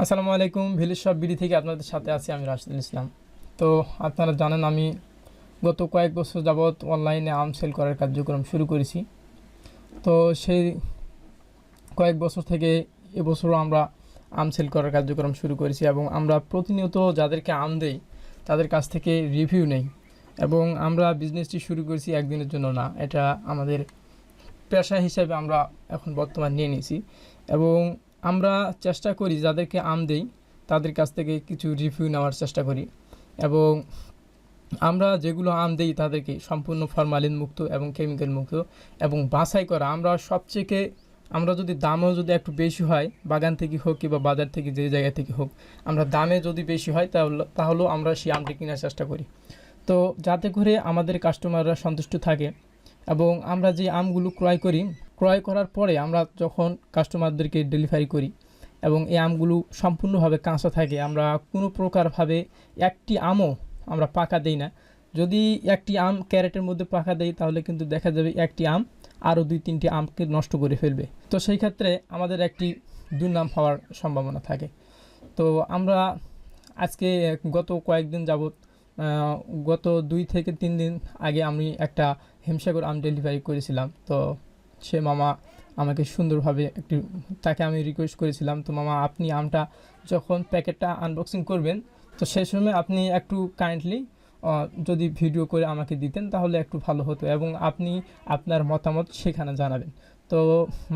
আসসালামু আলাইকুম। Village shop BD থেকে আপনাদের সাথে আছি আমি রাশিদুল ইসলাম। তো আপনারা জানেন আমি গত কয়েক বছর যাবৎ অনলাইনে আম সেল করার কার্যক্রম শুরু করেছি। তো সেই কয়েক বছর থেকে এবছরও আমরা আম সেল করার কার্যক্রম শুরু করেছি এবং আমরা প্রতিনিয়ত যাদেরকে আম দেই তাদের কাছ থেকে রিভিউ নেই এবং আমরা বিজনেসটি শুরু করেছি একদিনের জন্য না, এটা আমাদের পেশা হিসেবে আমরা এখন বর্তমান নিয়ে নিয়েছি এবং আমরা চেষ্টা করি যাদেরকে আম দেই তাদের কাছ থেকে কিছু রিভিউ নেওয়ার চেষ্টা করি এবং আমরা যেগুলো আম দেই তাদেরকে সম্পূর্ণ ফরমালিন মুক্ত এবং কেমিক্যাল মুক্ত এবং বাছাই করা। আমরা যদি দামও যদি একটু বেশি হয় বাগান থেকে হোক কিংবা বাজার থেকে যে জায়গা থেকে হোক, আমরা দামে যদি বেশি হয় তাহলেও আমরা সেই আমটি কেনার চেষ্টা করি, তো যাতে করে আমাদের কাস্টমাররা সন্তুষ্ট থাকে। এবং আমরা যে আমগুলো ক্রয় করার পরে আমরা যখন কাস্টমারদেরকে ডেলিভারি করি এবং এই আমগুলো সম্পূর্ণভাবে কাঁচা থাকে, আমরা কোনো প্রকারভাবে একটি আমও আমরা পাকা দেই না। যদি একটি আম ক্যারেটের মধ্যে পাকা দেই তাহলে কিন্তু দেখা যাবে একটি আম আরও 2-3টি আমকে নষ্ট করে ফেলবে, তো সেই ক্ষেত্রে আমাদের একটি দুর্নাম হওয়ার সম্ভাবনা থাকে। তো আমরা আজকে গত কয়েকদিন যাবৎ গত 2 থেকে 3 দিন আগে আমি একটা হিমসাগর আম ডেলিভারি করেছিলাম। তো সে মামা আমাকে সুন্দরভাবে তাকে আমি রিকোয়েস্ট করেছিলাম, তো মামা আপনি আমটা যখন প্যাকেটটা আনবক্সিং করবেন তো সেই সময় আপনি একটু কাইন্ডলি যদি ভিডিও করে আমাকে দিতেন তাহলে একটু ভালো হতো এবং আপনি আপনার মতামত সেখানে জানাবেন। তো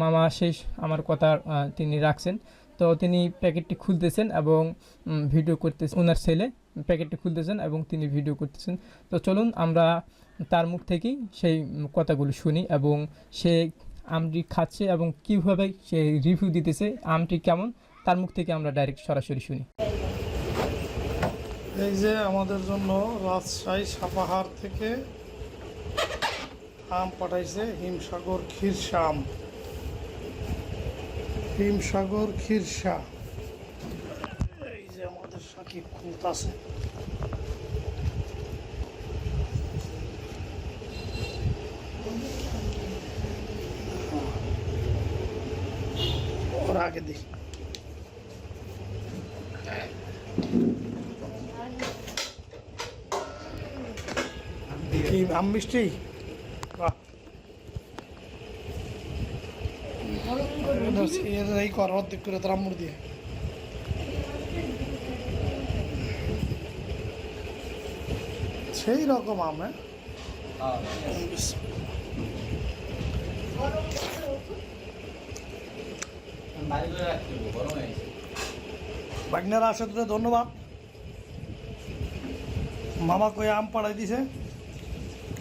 মামা শেষ আমার কথা তিনি রাখছেন। তো তিনি প্যাকেটটি খুলতেছেন এবং ভিডিও করতেছেন, ওনার ছেলে প্যাকেটটি খুলতেছেন এবং তিনি ভিডিও করতেছেন। তো চলুন আমরা তার মুখ থেকেই সেই কথাগুলো শুনি এবং সে আমটি খাচ্ছে এবং কীভাবে সে রিভিউ দিতেছে আমটি কেমন, তার মুখ থেকে আমরা ডাইরেক্ট সরাসরি শুনি। এই যে আমাদের জন্য রাজশাহী সাপাহার থেকে আম পাঠাইছে হিমসাগর খিরসা আম, হিমসাগর খিরসা। এই যে আমাদের সাকিব খুলতাছে। ওর আগে দেখি কি আম মিষ্টি, বাহ এই কর অর্ধেক করে তোর আম্মুর দিয়ে। সেই রকম আম, বাগনারা আসে তোদের ধন্যবাদ। মামা কয়ে আম পাড়াই দিছে,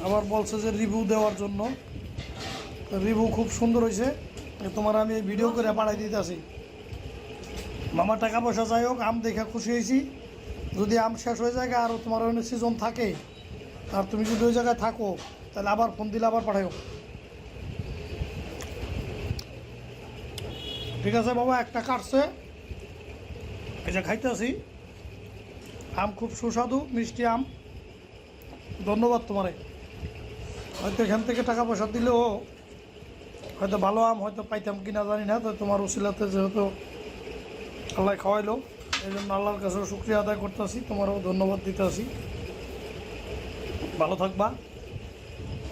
আবার বলছে যে রিভিউ দেওয়ার জন্য। রিভিউ খুব সুন্দর হয়েছে, তোমার আমি ভিডিও করে পাঠাই দিতেছি। মামা টাকা পয়সা যাই হোক, আম দেখে খুশি হয়েছি। যদি আম শেষ হয়ে যায় আরও তোমার ওখানে সিজন থাকে আর তুমি যদি ওই জায়গায় থাকো তাহলে আবার ফোন দিলে আবার পাঠাও। ঠিক আছে বাবা, একটা কাটছে, এই যে খাইতেছি। আম খুব সুস্বাদু মিষ্টি আম, ধন্যবাদ তোমারে। হয়তো এখান থেকে টাকা পয়সা দিলেও হয়তো ভালো আম হয়তো পাইতাম কিনা জানি না, তো তোমার উসিলাতে যেহেতু আল্লাহ খাওয়াইলো এই জন্য আল্লাহর কাছেও শুক্রিয়া আদায় করতেছি, তোমারও ধন্যবাদ দিতেছি। ভালো থাকবা।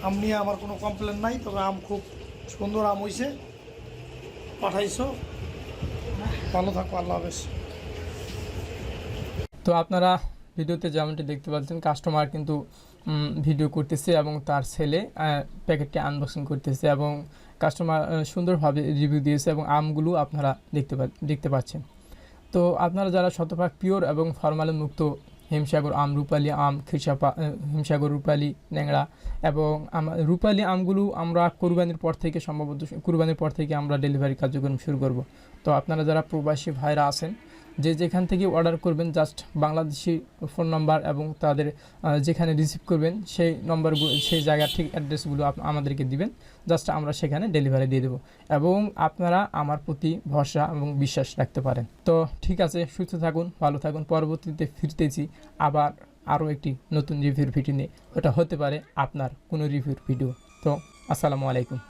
আম নিয়ে আমার কোনো কমপ্লেন নাই, তবে আম খুব সুন্দর আম হয়েছে, পাঠাইছো, ভালো থাকো, আল্লাহ হাফেজ। তো আপনারা ভিডিওতে যেমনটি দেখতে পাচ্ছেন কাস্টমার কিন্তু ভিডিও করতেছে এবং তার ছেলে প্যাকেটটি আনবক্সিং করতেছে এবং কাস্টমার সুন্দরভাবে রিভিউ দিয়েছে এবং আমগুলো আপনারা দেখতে পাচ্ছেন। তো আপনারা যারা শতভাগ পিওর এবং ফরমালিন মুক্ত হিমসাগর আম, রূপালী আম, হিমসাগর রূপালী ন্যাংরা এবং রূপালী আমগুলো আমরা কুরবানির পর থেকে আমরা ডেলিভারি কার্যক্রম শুরু করব। তো আপনারা যারা প্রবাসী ভাইরা আছেন যেখান থেকে অর্ডার করবেন জাস্ট বাংলাদেশি ফোন নাম্বার এবং তাদের যেখানে রিসিভ করবেন সেই নম্বরগুলো, সেই জায়গার ঠিক অ্যাড্রেসগুলো আমাদেরকে দিবেন, জাস্ট আমরা সেখানে ডেলিভারি দিয়ে দেবো এবং আপনারা আমার প্রতি ভরসা এবং বিশ্বাস রাখতে পারেন। তো ঠিক আছে, সুস্থ থাকুন, ভালো থাকুন। পরবর্তীতে ফিরতেছি আবার আরও একটি নতুন রিভিউর ভিডিও নিয়ে, ওটা হতে পারে আপনার কোনো রিভিউর ভিডিও। তো আসসালামু আলাইকুম।